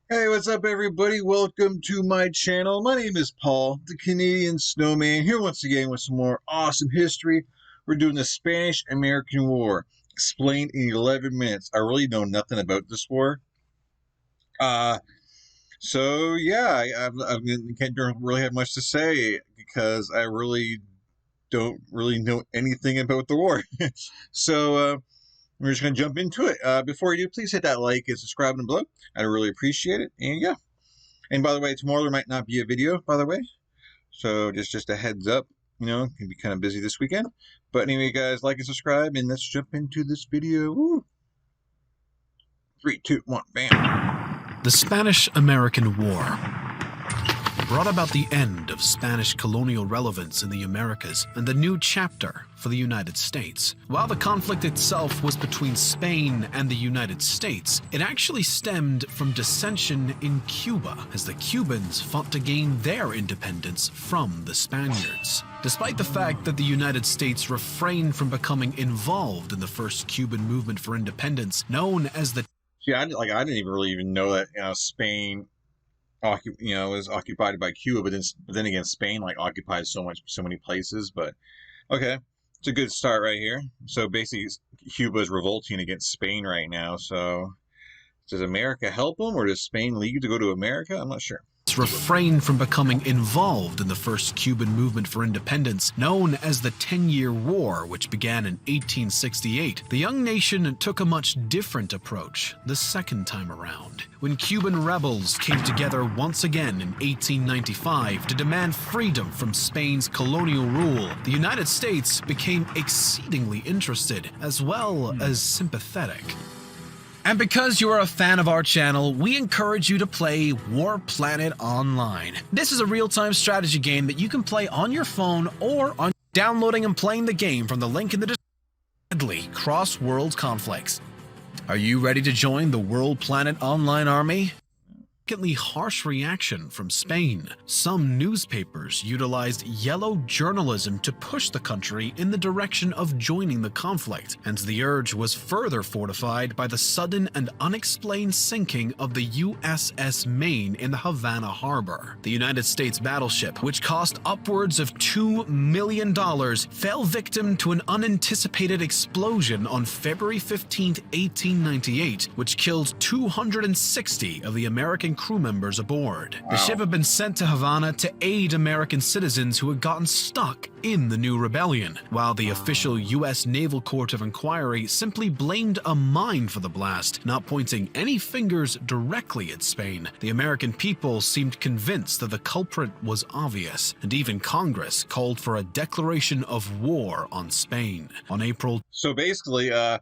Hey, what's up, everybody? Welcome to my channel. My name is Paul, the Canadian Snowman, here once again with some more awesome history. We're doing the Spanish-American War, explained in 11 minutes. I really know nothing about this war. Uh, so yeah, I don't really have much to say because I really don't really know anything about the war. so we're just gonna jump into it. Before you do, please hit that like and subscribe down below. I'd really appreciate it. And yeah. And by the way, tomorrow there might not be a video, by the way. So just a heads up, can be kind of busy this weekend. But anyway, guys, like and subscribe, and let's jump into this video. Woo. 3, 2, 1, bam. The Spanish-American War brought about the end of Spanish colonial relevance in the Americas and a new chapter for the United States. While the conflict itself was between Spain and the United States, it actually stemmed from dissension in Cuba as the Cubans fought to gain their independence from the Spaniards. Despite the fact that the United States refrained from becoming involved in the first Cuban movement for independence, known as the I didn't even really know that Spain was occupied by Cuba, but then again, Spain occupies so many places. But okay, it's a good start right here. So basically, Cuba is revolting against Spain right now. So does America help them, or does Spain leave to go to America? I'm not sure. Refrained from becoming involved in the first Cuban movement for independence, known as the 10-Year War, which began in 1868. The young nation took a much different approach the second time around, when Cuban rebels came together once again in 1895 to demand freedom from Spain's colonial rule. The United States became exceedingly interested, as well as sympathetic. And because you are a fan of our channel, we encourage you to play War Planet Online. This is a real-time strategy game that you can play on your phone or on downloading and playing the game from the link in the description. Deadly cross-world conflicts. Are you ready to join the World Planet Online army? Harsh reaction from Spain. Some newspapers utilized yellow journalism to push the country in the direction of joining the conflict, and the urge was further fortified by the sudden and unexplained sinking of the USS Maine in the Havana harbor. The United States battleship, which cost upwards of $2 million, fell victim to an unanticipated explosion on February 15, 1898, which killed 260 of the American crew members aboard. The ship had been sent to Havana to aid American citizens who had gotten stuck in the new rebellion, while the official U.S. Naval Court of Inquiry simply blamed a mine for the blast, not pointing any fingers directly at Spain. The American people seemed convinced that the culprit was obvious, and even Congress called for a declaration of war on Spain. On April... So basically, no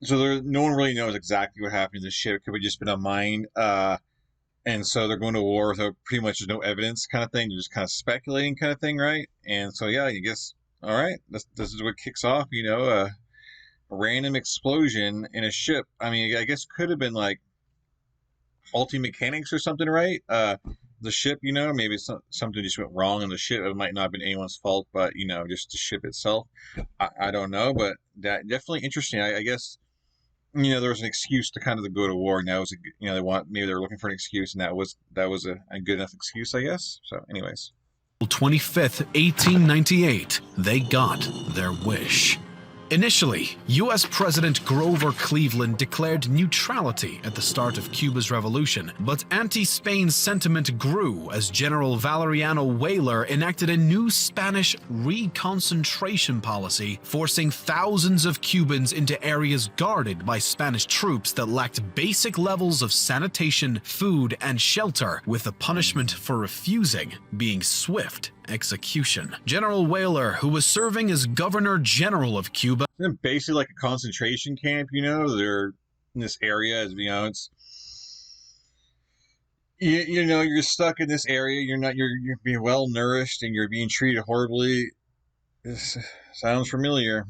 one really knows exactly what happened to the ship. It could have just been a mine. And so they're going to war with pretty much no evidence kind of thing. They're just kind of speculating kind of thing, right? And so, yeah, I guess, all right, this is what kicks off, a random explosion in a ship. I mean, I guess could have been like faulty mechanics or something, right? The ship, maybe something just went wrong on the ship. It might not have been anyone's fault, but, just the ship itself. I don't know, but that definitely interesting. I guess there was an excuse to kind of go to war, and that was maybe they were looking for an excuse, and that was a good enough excuse, I guess. So, anyways. 25th, 1898, they got their wish. Initially, U.S. President Grover Cleveland declared neutrality at the start of Cuba's revolution, but anti-Spain sentiment grew as General Valeriano Weyler enacted a new Spanish reconcentration policy, forcing thousands of Cubans into areas guarded by Spanish troops that lacked basic levels of sanitation, food, and shelter, with the punishment for refusing being swift execution. General Weyler, who was serving as Governor General of Cuba, basically like a concentration camp, they're in this area, it's you're stuck in this area, you're being well nourished and you're being treated horribly. This sounds familiar.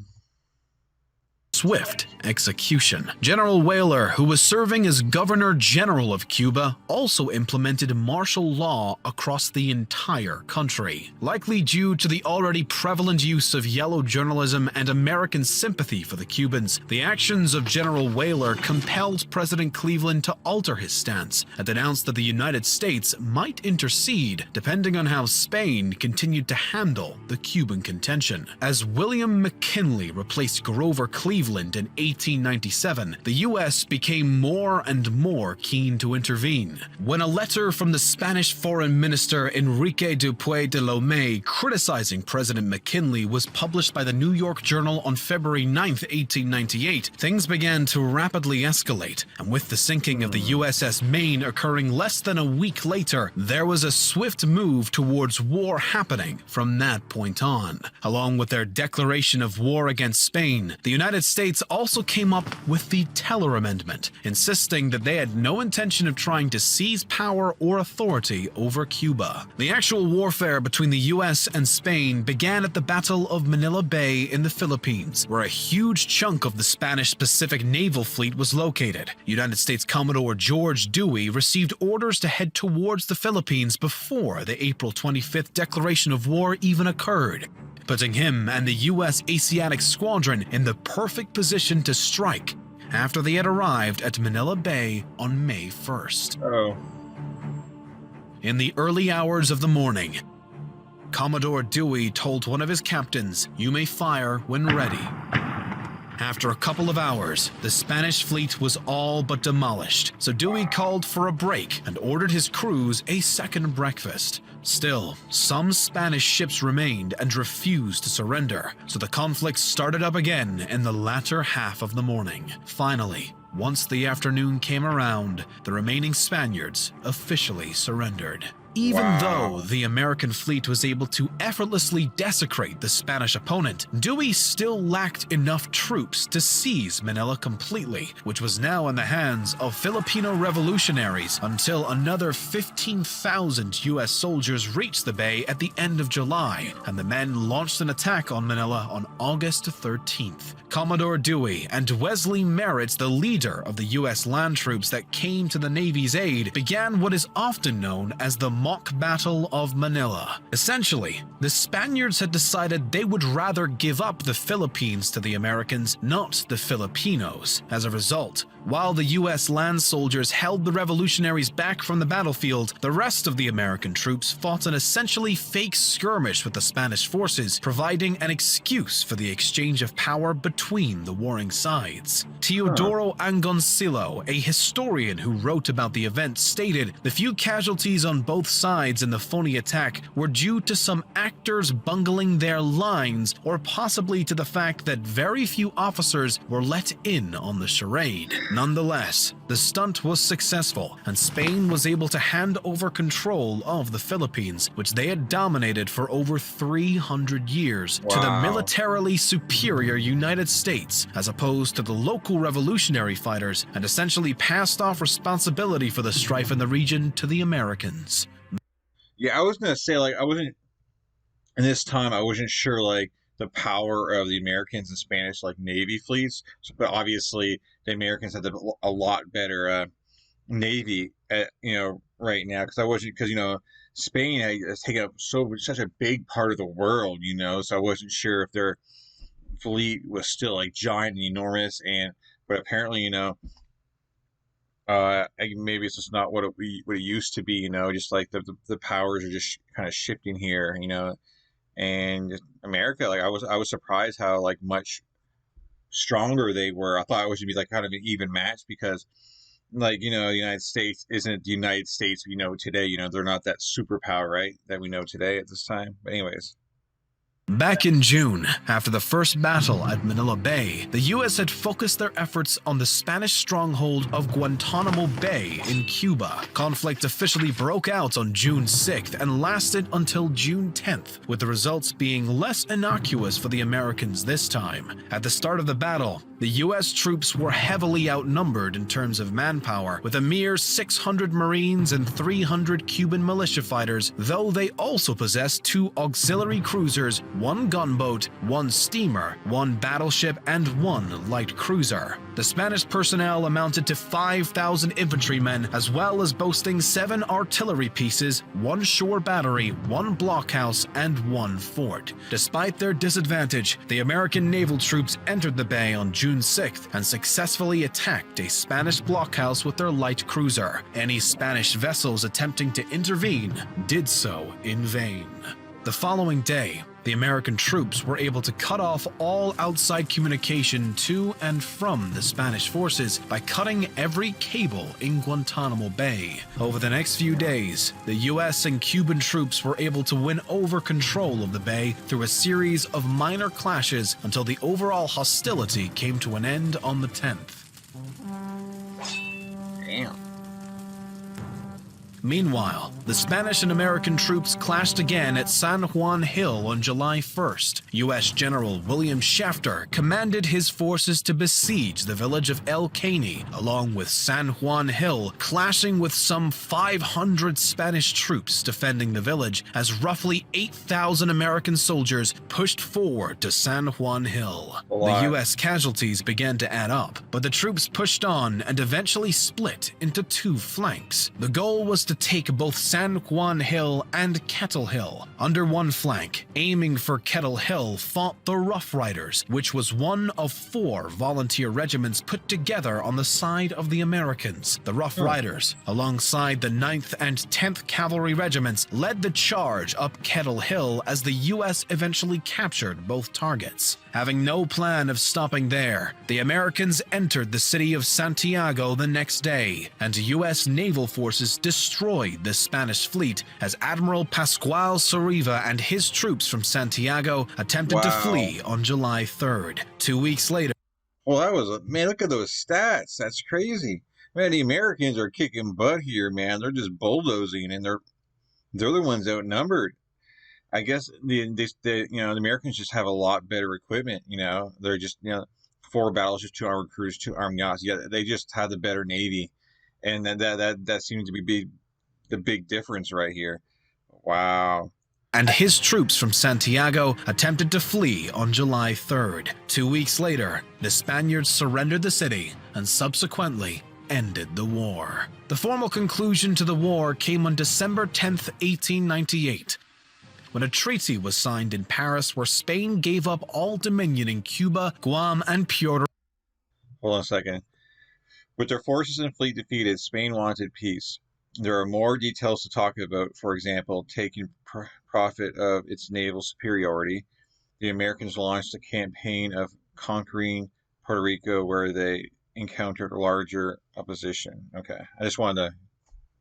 swift execution. General Weyler, who was serving as Governor General of Cuba, also implemented martial law across the entire country. Likely due to the already prevalent use of yellow journalism and American sympathy for the Cubans, the actions of General Weyler compelled President Cleveland to alter his stance and announced that the United States might intercede depending on how Spain continued to handle the Cuban contention. As William McKinley replaced Grover Cleveland in 1897, the U.S. became more and more keen to intervene. When a letter from the Spanish Foreign Minister Enrique Dupuy de Lomé criticizing President McKinley was published by the New York Journal on February 9, 1898, things began to rapidly escalate, and with the sinking of the USS Maine occurring less than a week later, there was a swift move towards war happening from that point on. Along with their declaration of war against Spain, the United States also came up with the Teller Amendment, insisting that they had no intention of trying to seize power or authority over Cuba. The actual warfare between the US and Spain began at the Battle of Manila Bay in the Philippines, where a huge chunk of the Spanish Pacific Naval Fleet was located. United States Commodore George Dewey received orders to head towards the Philippines before the April 25th declaration of war even occurred, putting him and the U.S. Asiatic Squadron in the perfect position to strike after they had arrived at Manila Bay on May 1st. In the early hours of the morning, Commodore Dewey told one of his captains, "You may fire when ready." After a couple of hours, the Spanish fleet was all but demolished, so Dewey called for a break and ordered his crews a second breakfast. Still, some Spanish ships remained and refused to surrender, so the conflict started up again in the latter half of the morning. Finally, once the afternoon came around, the remaining Spaniards officially surrendered. Even though the American fleet was able to effortlessly desecrate the Spanish opponent, Dewey still lacked enough troops to seize Manila completely, which was now in the hands of Filipino revolutionaries until another 15,000 U.S. soldiers reached the bay at the end of July, and the men launched an attack on Manila on August 13th. Commodore Dewey and Wesley Merritt, the leader of the U.S. land troops that came to the Navy's aid, began what is often known as the Mock Battle of Manila. Essentially, the Spaniards had decided they would rather give up the Philippines to the Americans, not the Filipinos. As a result, while the U.S. land soldiers held the revolutionaries back from the battlefield, the rest of the American troops fought an essentially fake skirmish with the Spanish forces, providing an excuse for the exchange of power between the warring sides. Teodoro Angoncillo, a historian who wrote about the event, stated the few casualties on both sides in the phony attack were due to some actors bungling their lines, or possibly to the fact that very few officers were let in on the charade. Nonetheless, the stunt was successful, and Spain was able to hand over control of the Philippines, which they had dominated for over 300 years, to the militarily superior United States, as opposed to the local revolutionary fighters, and essentially passed off responsibility for the strife in the region to the Americans. Yeah, I was gonna say, like, I wasn't in this time. I wasn't sure, like, the power of the Americans and Spanish, like, Navy fleets. But obviously, the Americans had a lot better Navy, right now. Because Spain has taken up such a big part of the world, So I wasn't sure if their fleet was still like giant and enormous, but apparently, maybe it's just not what it used to be, just like the powers are just kind of shifting here, and just America, like I was surprised how like much stronger they were. I thought it was gonna be like kind of an even match because, like, the United States isn't the United States we know today. They're not that superpower, right, that we know today at this time. But anyways. Back in June, after the first battle at Manila Bay, the U.S. had focused their efforts on the Spanish stronghold of Guantanamo Bay in Cuba. Conflict officially broke out on June 6th and lasted until June 10th, with the results being less innocuous for the Americans this time. At the start of the battle, the U.S. troops were heavily outnumbered in terms of manpower, with a mere 600 Marines and 300 Cuban militia fighters, though they also possessed 2 auxiliary cruisers, 1 gunboat, 1 steamer, 1 battleship, and 1 light cruiser. The Spanish personnel amounted to 5,000 infantrymen, as well as boasting 7 artillery pieces, 1 shore battery, 1 blockhouse, and 1 fort. Despite their disadvantage, the American naval troops entered the bay on June 6th and successfully attacked a Spanish blockhouse with their light cruiser. Any Spanish vessels attempting to intervene did so in vain. The following day, the American troops were able to cut off all outside communication to and from the Spanish forces by cutting every cable in Guantanamo Bay. Over the next few days, the US and Cuban troops were able to win over control of the bay through a series of minor clashes until the overall hostility came to an end on the 10th. Damn. Meanwhile, the Spanish and American troops clashed again at San Juan Hill on July 1st. U.S. General William Shafter commanded his forces to besiege the village of El Caney, along with San Juan Hill clashing with some 500 Spanish troops defending the village as roughly 8,000 American soldiers pushed forward to San Juan Hill. The U.S. casualties began to add up, but the troops pushed on and eventually split into 2 flanks. The goal was to take both San Juan Hill and Kettle Hill. Under one flank, aiming for Kettle Hill, fought the Rough Riders, which was one of 4 volunteer regiments put together on the side of the Americans. The Rough Riders, alongside the 9th and 10th Cavalry regiments, led the charge up Kettle Hill as the U.S. eventually captured both targets. Having no plan of stopping there, the Americans entered the city of Santiago the next day, and U.S. naval forces destroyed the Spanish fleet as Admiral Pascual Soriva and his troops from Santiago attempted to flee on July 3rd. 2 weeks later. Well, that was man. Look at those stats. That's crazy. Man, the Americans are kicking butt here, man. They're just bulldozing, and they're the ones outnumbered. I guess the Americans just have a lot better equipment. They're just 4 battleships, 2 armored cruisers, 2 armed yachts. Yeah, they just have the better navy, and that seems to be the big difference right here. Wow. And his troops from Santiago attempted to flee on July 3rd. 2 weeks later, the Spaniards surrendered the city and subsequently ended the war. The formal conclusion to the war came on December 10th, 1898, when a treaty was signed in Paris where Spain gave up all dominion in Cuba, Guam, and Puerto Rico. Hold on a second. With their forces and fleet defeated, Spain wanted peace. There are more details to talk about, for example, taking profit of its naval superiority. The Americans launched a campaign of conquering Puerto Rico where they encountered larger opposition. Okay, I just wanted to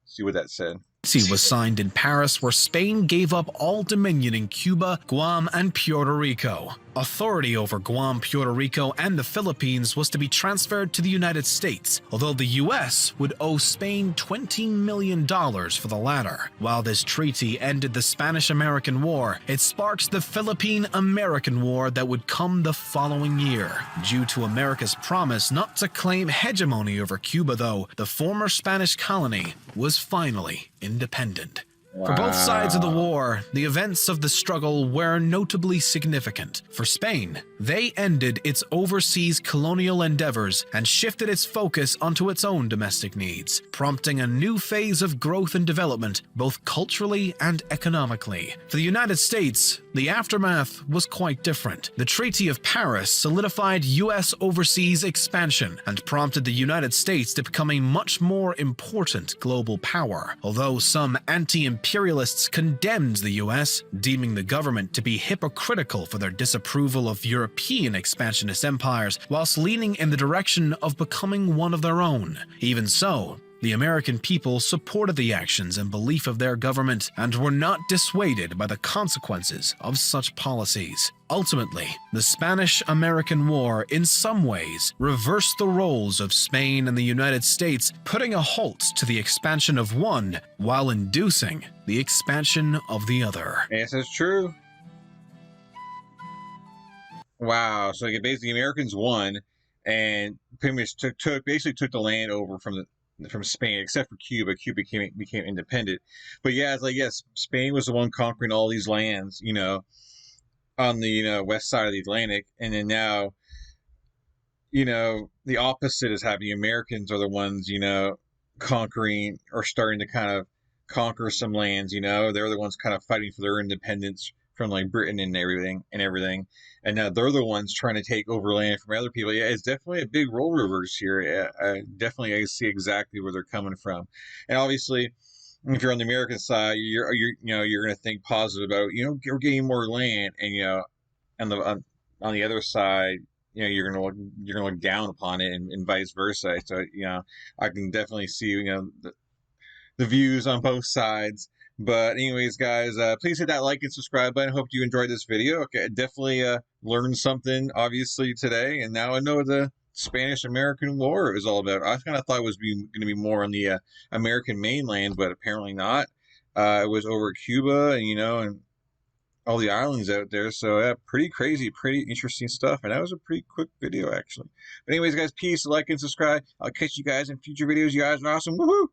see what that said. Treaty was signed in Paris where Spain gave up all dominion in Cuba, Guam, and Puerto Rico. Authority over Guam, Puerto Rico, and the Philippines was to be transferred to the United States, although the U.S. would owe Spain $20 million for the latter. While this treaty ended the Spanish-American War, it sparked the Philippine-American War that would come the following year. Due to America's promise not to claim hegemony over Cuba, though, the former Spanish colony was finally independent. Wow. For both sides of the war, the events of the struggle were notably significant. For Spain, they ended its overseas colonial endeavors and shifted its focus onto its own domestic needs, prompting a new phase of growth and development, both culturally and economically. For the United States, the aftermath was quite different. The Treaty of Paris solidified U.S. overseas expansion and prompted the United States to become a much more important global power. Although some anti-imperialists condemned the U.S., deeming the government to be hypocritical for their disapproval of European expansionist empires, whilst leaning in the direction of becoming one of their own. Even so, the American people supported the actions and belief of their government and were not dissuaded by the consequences of such policies. Ultimately, the Spanish-American War in some ways reversed the roles of Spain and the United States, putting a halt to the expansion of one while inducing the expansion of the other. Yes, that's true. Wow. So basically, Americans won and pretty much took the land over from Spain, except for Cuba. Cuba became independent. But yeah, it's like, yes, Spain was the one conquering all these lands, on the west side of the Atlantic, and then now the opposite is happening. Americans are the ones conquering or starting to kind of conquer some lands. They're the ones kind of fighting for their independence from like Britain and everything, and now they're the ones trying to take over land from other people. Yeah, it's definitely a big role reverse here. Yeah, I see exactly where they're coming from, and obviously, if you're on the American side, you're going to think positive about we're getting more land, and on the on the other side, you're gonna look down upon it, and vice versa. So I can definitely see the views on both sides. But anyways, guys, please hit that like and subscribe button. Hope you enjoyed this video. Okay, I definitely learned something obviously today, and now I know what the Spanish-American War is all about. I kind of thought it was going to be more on the American mainland, but apparently not. It was over Cuba, and and all the islands out there. So yeah, pretty crazy, pretty interesting stuff. And that was a pretty quick video actually. But anyways, guys, peace, like and subscribe. I'll catch you guys in future videos. You guys are awesome. Woohoo!